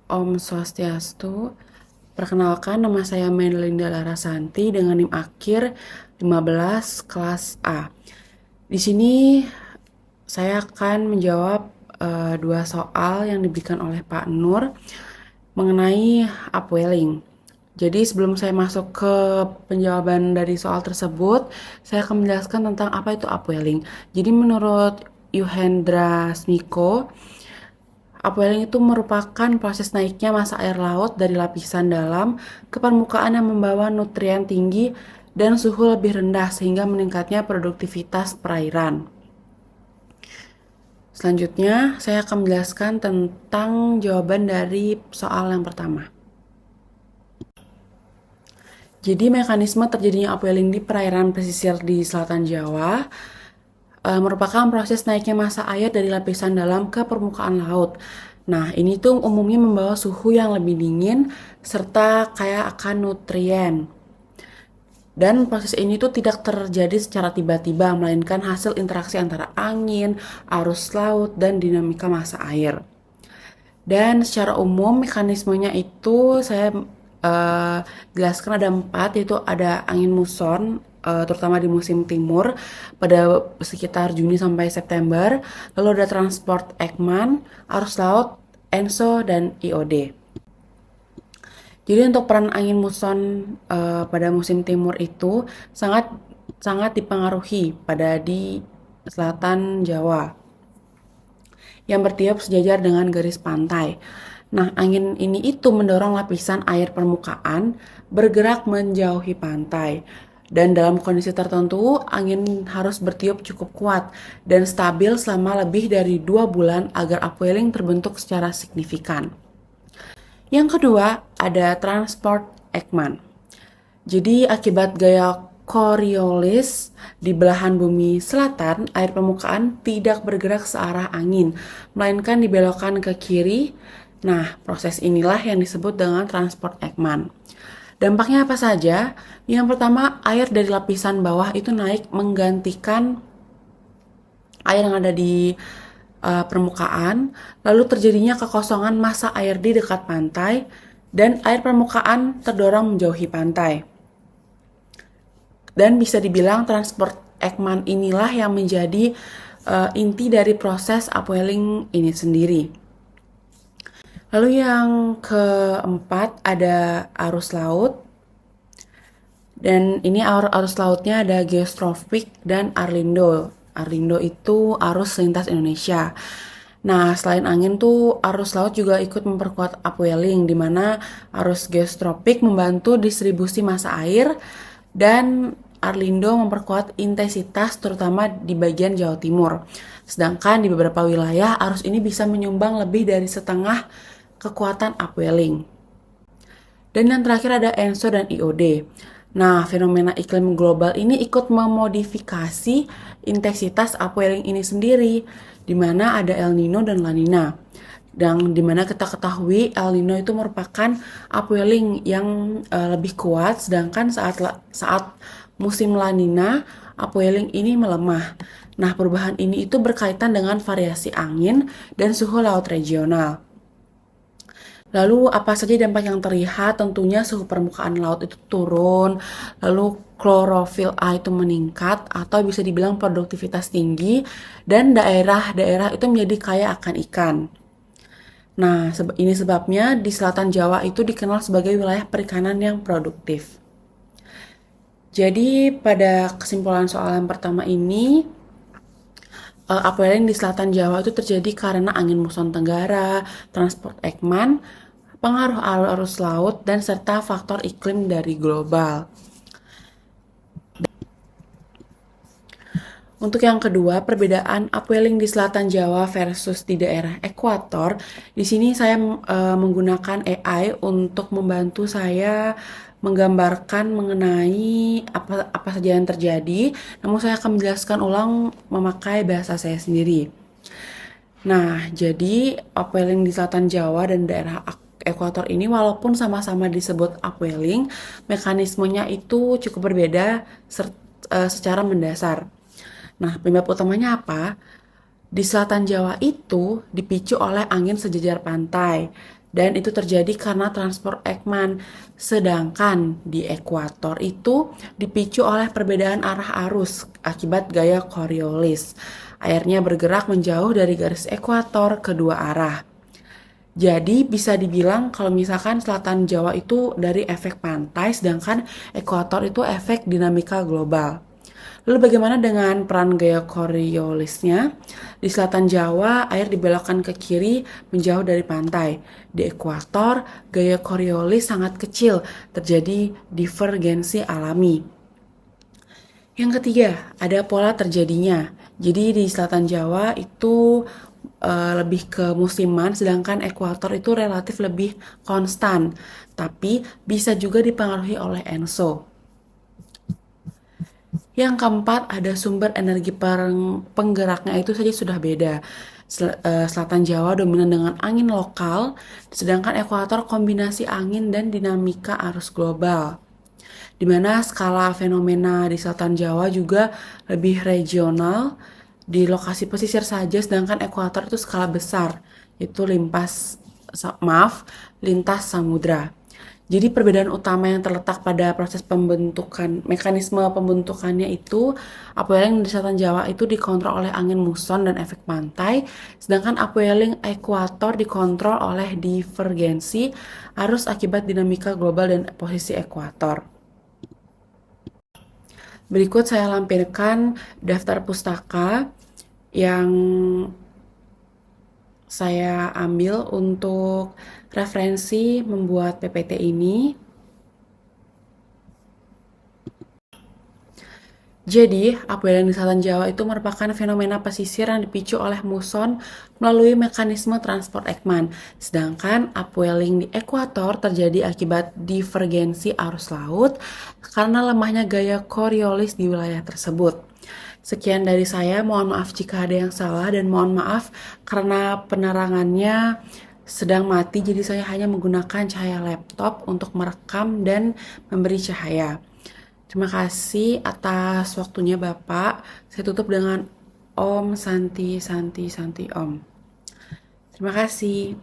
Om Swastiastu. Perkenalkan, nama saya Melinda Larasanti dengan NIM akhir 15 kelas A. Di sini saya akan menjawab dua soal yang diberikan oleh Pak Nur mengenai upwelling. Jadi sebelum saya masuk ke penjawaban dari soal tersebut, saya akan menjelaskan tentang apa itu upwelling. Jadi menurut Yuhendra Smiko, upwelling itu merupakan proses naiknya massa air laut dari lapisan dalam ke permukaan yang membawa nutrien tinggi dan suhu lebih rendah sehingga meningkatnya produktivitas perairan. Selanjutnya, saya akan menjelaskan tentang jawaban dari soal yang pertama. Jadi, mekanisme terjadinya upwelling di perairan pesisir di selatan Jawa merupakan proses naiknya massa air dari lapisan dalam ke permukaan laut. Nah, ini tuh umumnya membawa suhu yang lebih dingin serta kaya akan nutrien. Dan proses ini tuh tidak terjadi secara tiba-tiba, melainkan hasil interaksi antara angin, arus laut, dan dinamika massa air. Dan secara umum mekanismenya itu saya eh, jelaskan ada empat, yaitu ada angin muson, terutama di musim timur pada sekitar Juni sampai September. Lalu ada transport Ekman, arus laut, ENSO, dan IOD. Jadi untuk peran angin muson pada musim timur itu sangat sangat dipengaruhi pada di selatan Jawa yang bertiup sejajar dengan garis pantai. Nah, angin ini itu mendorong lapisan air permukaan bergerak menjauhi pantai. Dan dalam kondisi tertentu, angin harus bertiup cukup kuat dan stabil selama lebih dari 2 bulan agar upwelling terbentuk secara signifikan. Yang kedua, ada transport Ekman. Jadi akibat gaya Coriolis di belahan bumi selatan, air permukaan tidak bergerak searah angin, melainkan dibelokkan ke kiri. Nah, proses inilah yang disebut dengan transport Ekman. Dampaknya apa saja? Yang pertama, air dari lapisan bawah itu naik menggantikan air yang ada di permukaan, lalu terjadinya kekosongan massa air di dekat pantai, dan air permukaan terdorong menjauhi pantai. Dan bisa dibilang transport Ekman inilah yang menjadi inti dari proses upwelling ini sendiri. Lalu yang keempat ada arus laut. Dan ini arus lautnya ada geostropik dan Arlindo. Arlindo itu arus lintas Indonesia. Nah, selain angin tuh arus laut juga ikut memperkuat upwelling, di mana arus geostropik membantu distribusi massa air dan Arlindo memperkuat intensitas terutama di bagian Jawa Timur. Sedangkan di beberapa wilayah arus ini bisa menyumbang lebih dari setengah kekuatan upwelling. Dan yang terakhir ada ENSO dan IOD. Nah, fenomena iklim global ini ikut memodifikasi intensitas upwelling ini sendiri, di mana ada El Nino dan La Nina. Dan di mana kita ketahui El Nino itu merupakan upwelling yang lebih kuat, sedangkan saat musim La Nina, upwelling ini melemah. Nah, perubahan ini itu berkaitan dengan variasi angin dan suhu laut regional. Lalu apa saja dampak yang terlihat? Tentunya suhu permukaan laut itu turun, lalu klorofil A itu meningkat atau bisa dibilang produktivitas tinggi dan daerah-daerah itu menjadi kaya akan ikan. Nah, ini sebabnya di selatan Jawa itu dikenal sebagai wilayah perikanan yang produktif. Jadi pada kesimpulan soal yang pertama ini, upwelling di selatan Jawa itu terjadi karena angin muson tenggara, transport Ekman, pengaruh arus laut, dan serta faktor iklim dari global. Untuk yang kedua, perbedaan upwelling di selatan Jawa versus di daerah ekuator. Di sini saya menggunakan AI untuk membantu saya menggambarkan mengenai apa saja yang terjadi. Namun saya akan menjelaskan ulang memakai bahasa saya sendiri. Nah, jadi upwelling di selatan Jawa dan daerah ekuator ini walaupun sama-sama disebut upwelling, mekanismenya itu cukup berbeda secara mendasar. Nah, penyebab utamanya apa? Di selatan Jawa itu dipicu oleh angin sejajar pantai, dan itu terjadi karena transport Ekman. Sedangkan di ekuator itu dipicu oleh perbedaan arah arus akibat gaya Coriolis. Airnya bergerak menjauh dari garis ekuator kedua arah. Jadi bisa dibilang kalau misalkan selatan Jawa itu dari efek pantai, sedangkan ekuator itu efek dinamika global. Lalu bagaimana dengan peran gaya Coriolisnya? Di selatan Jawa, air dibelokkan ke kiri menjauh dari pantai. Di ekuator, gaya Coriolis sangat kecil, terjadi divergensi alami. Yang ketiga, ada pola terjadinya. Jadi di selatan Jawa itu lebih ke musiman, sedangkan ekuator itu relatif lebih konstan. Tapi bisa juga dipengaruhi oleh ENSO. Yang keempat, ada sumber energi penggeraknya itu saja sudah beda. Selatan Jawa dominan dengan angin lokal, sedangkan ekuator kombinasi angin dan dinamika arus global. Di mana skala fenomena di selatan Jawa juga lebih regional, di lokasi pesisir saja, sedangkan ekuator itu skala besar, itu lintas samudra. Jadi perbedaan utama yang terletak pada proses pembentukan, mekanisme pembentukannya itu, upwelling di selatan Jawa itu dikontrol oleh angin muson dan efek pantai, sedangkan upwelling ekuator dikontrol oleh divergensi arus akibat dinamika global dan posisi ekuator. Berikut saya lampirkan daftar pustaka yang saya ambil untuk referensi membuat PPT ini. Jadi, upwelling di selatan Jawa itu merupakan fenomena pesisir yang dipicu oleh muson melalui mekanisme transport Ekman. Sedangkan upwelling di ekuator terjadi akibat divergensi arus laut karena lemahnya gaya Coriolis di wilayah tersebut. Sekian dari saya, mohon maaf jika ada yang salah dan mohon maaf karena penerangannya sedang mati, jadi saya hanya menggunakan cahaya laptop untuk merekam dan memberi cahaya. Terima kasih atas waktunya Bapak. Saya tutup dengan Om Santi Santi Santi Om. Terima kasih.